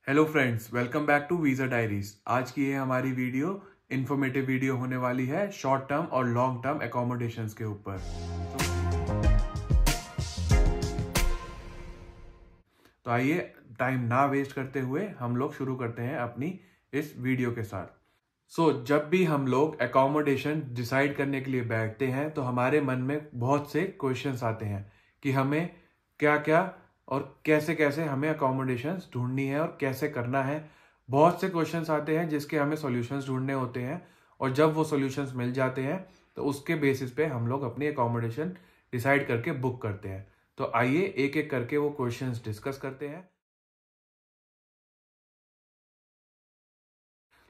Hello friends, welcome back to visa diaries. आज की ये हमारी वीडियो इन्फॉर्मेटिव वीडियो होने वाली है शॉर्ट टर्म और लॉन्ग टर्म एकोमोडेशंस के ऊपर। तो आइए टाइम ना वेस्ट करते हुए हम लोग शुरू करते हैं अपनी इस वीडियो के साथ। जब भी हम लोग एकोमोडेशन डिसाइड करने के लिए बैठते हैं तो हमारे मन में बहुत से क्वेश्चंस आते हैं कि हमें क्या क्या और कैसे कैसे हमें अकोमोडेशंस ढूंढनी है और कैसे करना है। बहुत से क्वेश्चंस आते हैं जिसके हमें सॉल्यूशंस ढूंढने होते हैं, और जब वो सॉल्यूशंस मिल जाते हैं तो उसके बेसिस पे हम लोग अपनी अकोमोडेशन डिसाइड करके बुक करते हैं। तो आइए एक एक करके वो क्वेश्चंस डिस्कस करते हैं।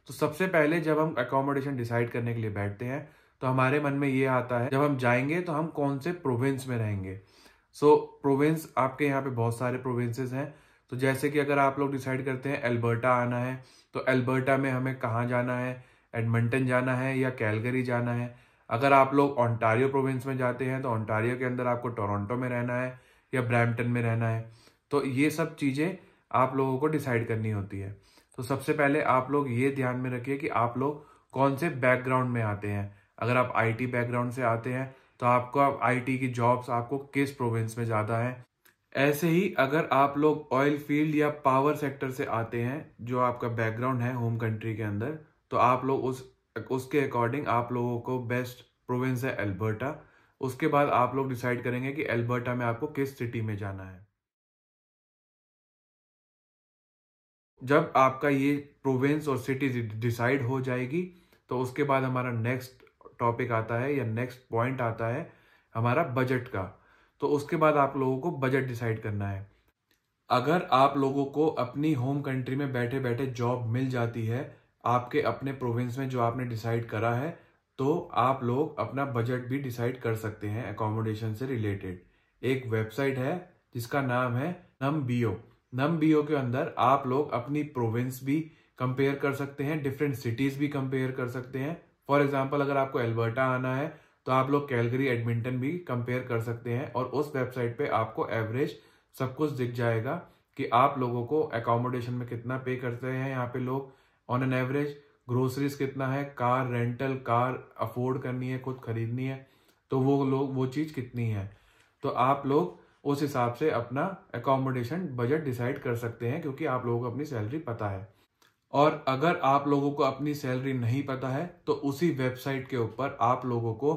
तो सबसे पहले जब हम अकोमोडेशन डिसाइड करने के लिए बैठते हैं तो हमारे मन में ये आता है, जब हम जाएंगे तो हम कौन से प्रोविंस में रहेंगे। प्रोविंस आपके यहाँ पे बहुत सारे प्रोविंसेस हैं। तो जैसे कि अगर आप लोग डिसाइड करते हैं एल्बर्टा आना है, तो एल्बर्टा में हमें कहाँ जाना है, एडमंटन जाना है या कैलगरी जाना है। अगर आप लोग ओंटारियो प्रोविंस में जाते हैं तो ओंटारियो के अंदर आपको टोरंटो में रहना है या ब्रैम्पटन में रहना है। तो ये सब चीज़ें आप लोगों को डिसाइड करनी होती है। तो सबसे पहले आप लोग ये ध्यान में रखिए कि आप लोग कौन से बैकग्राउंड में आते हैं। अगर आप आईटी बैकग्राउंड से आते हैं तो आपको आईटी की जॉब्स आपको किस प्रोविंस में ज़्यादा है। ऐसे ही अगर आप लोग ऑयल फील्ड या पावर सेक्टर से आते हैं, जो आपका बैकग्राउंड है होम कंट्री के अंदर, तो आप लोग उसके अकॉर्डिंग आप लोगों को बेस्ट प्रोविंस है एल्बर्टा। उसके बाद आप लोग डिसाइड करेंगे कि एल्बर्टा में आपको किस सिटी में जाना है। जब आपका ये प्रोविंस और सिटी डिसाइड हो जाएगी तो उसके बाद हमारा नेक्स्ट टॉपिक आता है या नेक्स्ट पॉइंट आता है हमारा बजट का। तो उसके बाद आप लोगों को बजट डिसाइड करना है। अगर आप लोगों को अपनी होम कंट्री में बैठे बैठे जॉब मिल जाती है आपके अपने प्रोविंस में जो आपने डिसाइड करा है, तो आप लोग अपना बजट भी डिसाइड कर सकते हैं अकोमोडेशन से रिलेटेड। एक वेबसाइट है जिसका नाम है नमबीओ। नमबीओ के अंदर आप लोग अपनी प्रोविंस भी कंपेयर कर सकते हैं, डिफरेंट सिटीज भी कंपेयर कर सकते हैं। फॉर एग्जाम्पल अगर आपको एल्बर्टा आना है तो आप लोग कैलगरी एडमिंटन भी कंपेयर कर सकते हैं, और उस वेबसाइट पे आपको एवरेज सब कुछ दिख जाएगा कि आप लोगों को अकोमोडेशन में कितना पे करते हैं यहाँ पे लोग ऑन एन एवरेज, ग्रोसरीज कितना है, कार रेंटल, कार अफोर्ड करनी है, खुद खरीदनी है तो वो लोग वो चीज़ कितनी है। तो आप लोग उस हिसाब से अपना अकोमोडेशन बजट डिसाइड कर सकते हैं, क्योंकि आप लोगों को अपनी सैलरी पता है। और अगर आप लोगों को अपनी सैलरी नहीं पता है तो उसी वेबसाइट के ऊपर आप लोगों को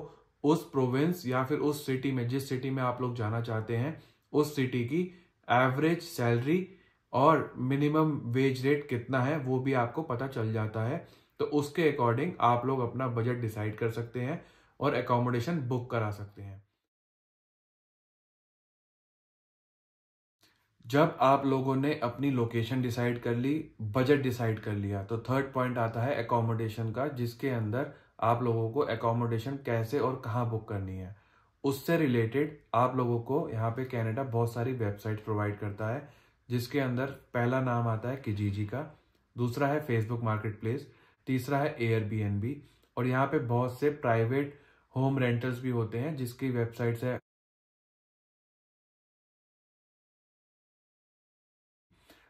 उस प्रोविंस या फिर उस सिटी में, जिस सिटी में आप लोग जाना चाहते हैं, उस सिटी की एवरेज सैलरी और मिनिमम वेज रेट कितना है वो भी आपको पता चल जाता है। तो उसके अकॉर्डिंग आप लोग अपना बजट डिसाइड कर सकते हैं और अकोमोडेशन बुक करा सकते हैं। जब आप लोगों ने अपनी लोकेशन डिसाइड कर ली, बजट डिसाइड कर लिया, तो थर्ड पॉइंट आता है अकोमोडेशन का, जिसके अंदर आप लोगों को अकोमोडेशन कैसे और कहाँ बुक करनी है। उससे रिलेटेड आप लोगों को यहाँ पे कनाडा बहुत सारी वेबसाइट प्रोवाइड करता है, जिसके अंदर पहला नाम आता है किजीजी का, दूसरा है फेसबुक मार्केट प्लेस, तीसरा है एयरबीएनबी, और यहाँ पे बहुत से प्राइवेट होम रेंटल्स भी होते हैं जिसकी वेबसाइट्स है।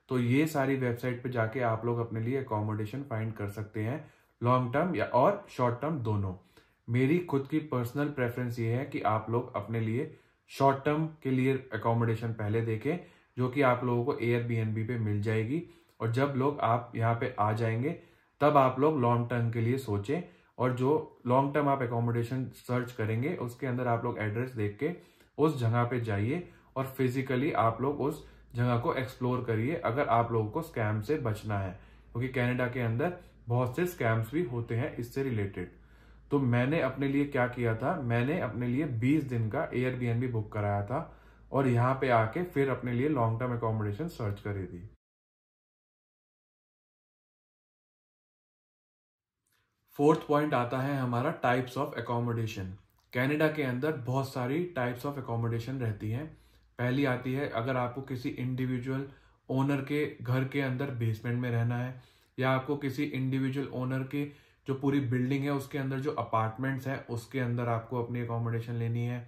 तो ये सारी वेबसाइट पे जाके आप लोग अपने लिए अकोमोडेशन फाइंड कर सकते हैं, लॉन्ग टर्म या और शॉर्ट टर्म दोनों। मेरी खुद की पर्सनल प्रेफरेंस ये है कि आप लोग अपने लिए शॉर्ट टर्म के लिए अकोमोडेशन पहले देखें, जो कि आप लोगों को एयरबीएनबी पे मिल जाएगी, और जब लोग आप यहाँ पे आ जाएंगे तब आप लोग लॉन्ग टर्म के लिए सोचें। और जो लॉन्ग टर्म आप अकोमोडेशन सर्च करेंगे उसके अंदर आप लोग एड्रेस देख के उस जगह पे जाइए और फिजिकली आप लोग उस जगह को एक्सप्लोर करिए, अगर आप लोगों को स्कैम से बचना है, क्योंकि कनाडा के अंदर बहुत से स्कैम्स भी होते हैं इससे रिलेटेड। तो मैंने अपने लिए क्या किया था, मैंने अपने लिए 20 दिन का एयरबीएनबी बुक कराया था और यहाँ पे आके फिर अपने लिए लॉन्ग टर्म अकोमोडेशन सर्च करी थी। फोर्थ पॉइंट आता है हमारा टाइप्स ऑफ अकोमोडेशन। कनाडा के अंदर बहुत सारी टाइप्स ऑफ अकोमोडेशन रहती हैं। पहली आती है, अगर आपको किसी इंडिविजुअल ओनर के घर के अंदर बेसमेंट में रहना है, या आपको किसी इंडिविजुअल ओनर के जो पूरी बिल्डिंग है उसके अंदर जो अपार्टमेंट्स हैं उसके अंदर आपको अपनी अकोमोडेशन लेनी है।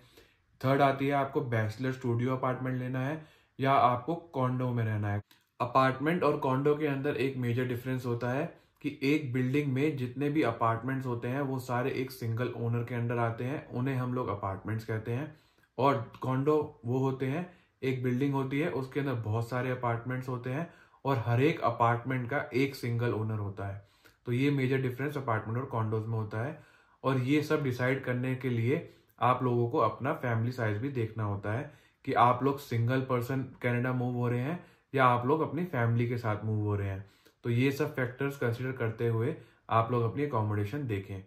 थर्ड आती है, आपको बैचलर स्टूडियो अपार्टमेंट लेना है या आपको कॉन्डो में रहना है। अपार्टमेंट और कॉन्डो के अंदर एक मेजर डिफरेंस होता है कि एक बिल्डिंग में जितने भी अपार्टमेंट्स होते हैं वो सारे एक सिंगल ओनर के अंडर आते हैं, उन्हें हम लोग अपार्टमेंट्स कहते हैं। और कॉन्डो वो होते हैं, एक बिल्डिंग होती है उसके अंदर बहुत सारे अपार्टमेंट्स होते हैं और हर एक अपार्टमेंट का एक सिंगल ओनर होता है। तो ये मेजर डिफरेंस अपार्टमेंट और कॉन्डोज में होता है। और ये सब डिसाइड करने के लिए आप लोगों को अपना फैमिली साइज भी देखना होता है कि आप लोग सिंगल पर्सन कनाडा मूव हो रहे हैं या आप लोग अपनी फैमिली के साथ मूव हो रहे हैं। तो ये सब फैक्टर्स कंसिडर करते हुए आप लोग अपनी अकोमोडेशन देखें।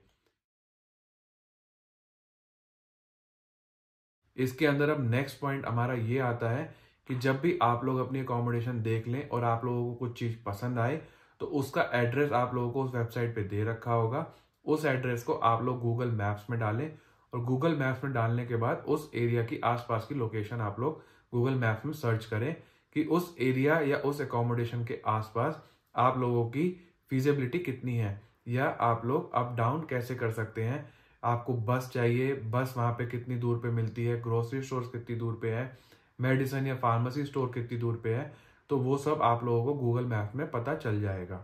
इसके अंदर अब नेक्स्ट पॉइंट हमारा ये आता है कि जब भी आप लोग अपनी अकोमोडेशन देख लें और आप लोगों को कुछ चीज पसंद आए तो उसका एड्रेस आप लोगों को उस वेबसाइट पे दे रखा होगा। उस एड्रेस को आप लोग गूगल मैप्स में डालें और गूगल मैप्स में डालने के बाद उस एरिया की आसपास की लोकेशन आप लोग गूगल मैप्स में सर्च करें कि उस एरिया या उस अकोमोडेशन के आसपास आप लोगों की फिजिबिलिटी कितनी है या आप लोग अप डाउन कैसे कर सकते हैं। आपको बस चाहिए, बस वहां पे कितनी दूर पे मिलती है, ग्रोसरी स्टोर कितनी दूर पे है, मेडिसिन या फार्मेसी स्टोर कितनी दूर पे है, तो वो सब आप लोगों को गूगल मैप में पता चल जाएगा।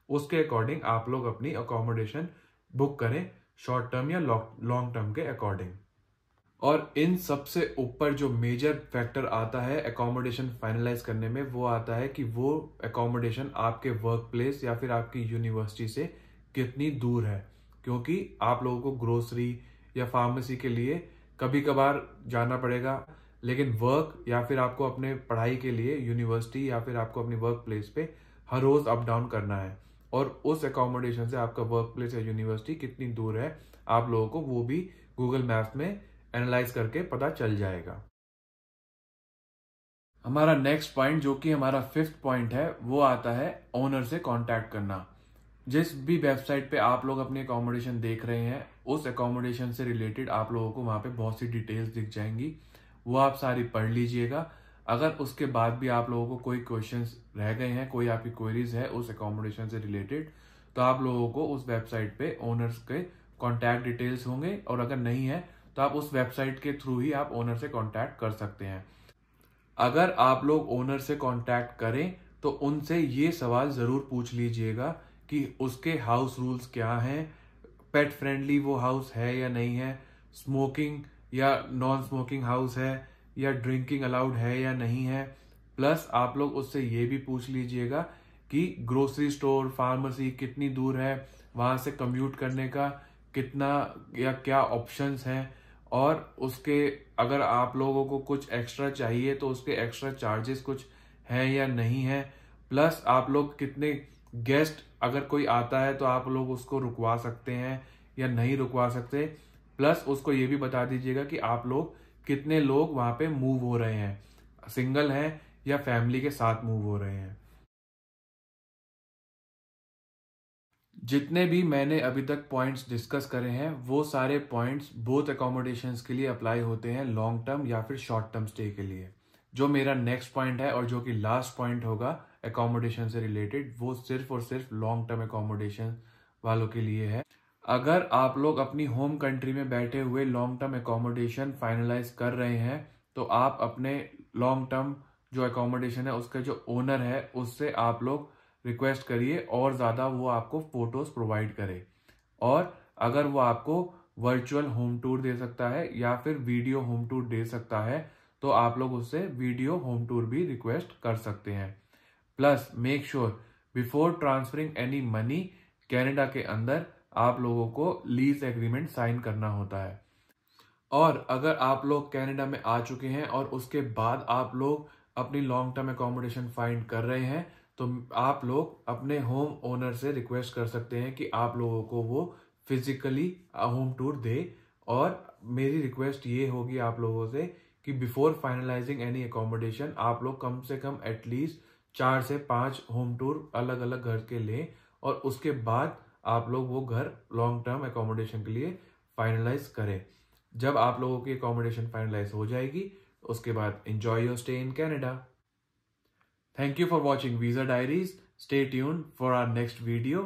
उसके अकॉर्डिंग आप लोग अपनी अकोमोडेशन बुक करें, शॉर्ट टर्म या लॉन्ग टर्म के अकॉर्डिंग। और इन सबसे ऊपर जो मेजर फैक्टर आता है अकोमोडेशन फाइनलाइज करने में, वो आता है कि वो अकोमोडेशन आपके वर्क प्लेस या फिर आपकी यूनिवर्सिटी से कितनी दूर है। क्योंकि आप लोगों को ग्रोसरी या फार्मेसी के लिए कभी कभार जाना पड़ेगा, लेकिन वर्क या फिर आपको अपने पढ़ाई के लिए यूनिवर्सिटी या फिर आपको अपनी वर्क प्लेस पे हर रोज अप डाउन करना है और उस अकोमोडेशन से आपका वर्क प्लेस या यूनिवर्सिटी कितनी दूर है आप लोगों को वो भी गूगल मैप्स में एनालाइज करके पता चल जाएगा। हमारा नेक्स्ट पॉइंट जो कि हमारा 5th पॉइंट है वो आता है ओनर से कांटेक्ट करना। जिस भी वेबसाइट पे आप लोग अपनी अकोमोडेशन देख रहे हैं उस अकोमोडेशन से रिलेटेड आप लोगों को वहां पे बहुत सी डिटेल्स दिख जाएंगी, वो आप सारी पढ़ लीजिएगा। अगर उसके बाद भी आप लोगों को कोई क्वेश्चंस रह गए हैं, कोई आपकी क्वेरीज है उस अकोमोडेशन से रिलेटेड, तो आप लोगों को उस वेबसाइट पे ओनर्स के कॉन्टैक्ट डिटेल्स होंगे और अगर नहीं है तो आप उस वेबसाइट के थ्रू ही आप ओनर से कांटेक्ट कर सकते हैं। अगर आप लोग ओनर से कांटेक्ट करें तो उनसे ये सवाल जरूर पूछ लीजिएगा कि उसके हाउस रूल्स क्या हैं, पेट फ्रेंडली वो हाउस है या नहीं है, स्मोकिंग या नॉन स्मोकिंग हाउस है या ड्रिंकिंग अलाउड है या नहीं है। प्लस आप लोग उससे ये भी पूछ लीजिएगा कि ग्रोसरी स्टोर फार्मेसी कितनी दूर है, वहां से कम्यूट करने का कितना या क्या ऑप्शंस हैं, और उसके अगर आप लोगों को कुछ एक्स्ट्रा चाहिए तो उसके एक्स्ट्रा चार्जेस कुछ हैं या नहीं है। प्लस आप लोग कितने गेस्ट अगर कोई आता है तो आप लोग उसको रुकवा सकते हैं या नहीं रुकवा सकते। प्लस उसको ये भी बता दीजिएगा कि आप लोग कितने लोग वहां पे मूव हो रहे हैं, सिंगल हैं या फैमिली के साथ मूव हो रहे हैं। जितने भी मैंने अभी तक पॉइंट्स डिस्कस करे हैं वो सारे पॉइंट्स बोथ अकोमोडेशंस के लिए अप्लाई होते हैं, लॉन्ग टर्म या फिर शॉर्ट टर्म स्टे के लिए। जो मेरा नेक्स्ट पॉइंट है और जो कि लास्ट पॉइंट होगा अकोमोडेशन से रिलेटेड, वो सिर्फ और सिर्फ लॉन्ग टर्म अकोमोडेशन वालों के लिए है। अगर आप लोग अपनी होम कंट्री में बैठे हुए लॉन्ग टर्म अकोमोडेशन फाइनलाइज कर रहे हैं तो आप अपने लॉन्ग टर्म जो अकोमोडेशन है उसका जो ओनर है उससे आप लोग रिक्वेस्ट करिए और ज़्यादा वो आपको फोटोज प्रोवाइड करे। और अगर वो आपको वर्चुअल होम टूर दे सकता है या फिर वीडियो होम टूर दे सकता है तो आप लोग उससे वीडियो होम टूर भी रिक्वेस्ट कर सकते हैं। Plus make sure before transferring any money, Canada के अंदर आप लोगों को लीज एग्रीमेंट साइन करना होता है। और अगर आप लोग कनाडा में आ चुके हैं और उसके बाद आप लोग अपनी लॉन्ग टर्म अकोमोडेशन फाइंड कर रहे हैं तो आप लोग अपने होम ओनर से रिक्वेस्ट कर सकते हैं कि आप लोगों को वो फिजिकली होम टूर दे। और मेरी रिक्वेस्ट ये होगी आप लोगों से कि बिफोर फाइनलाइजिंग एनी अकोमोडेशन आप लोग कम से कम एटलीस्ट 4 से 5 होम टूर अलग अलग घर के लें और उसके बाद आप लोग वो घर लॉन्ग टर्म अकोमोडेशन के लिए फाइनलाइज करें। जब आप लोगों की अकोमोडेशन फाइनलाइज हो जाएगी उसके बाद enjoy your stay in Canada. Thank you for watching Visa Diaries. Stay tuned for our next video.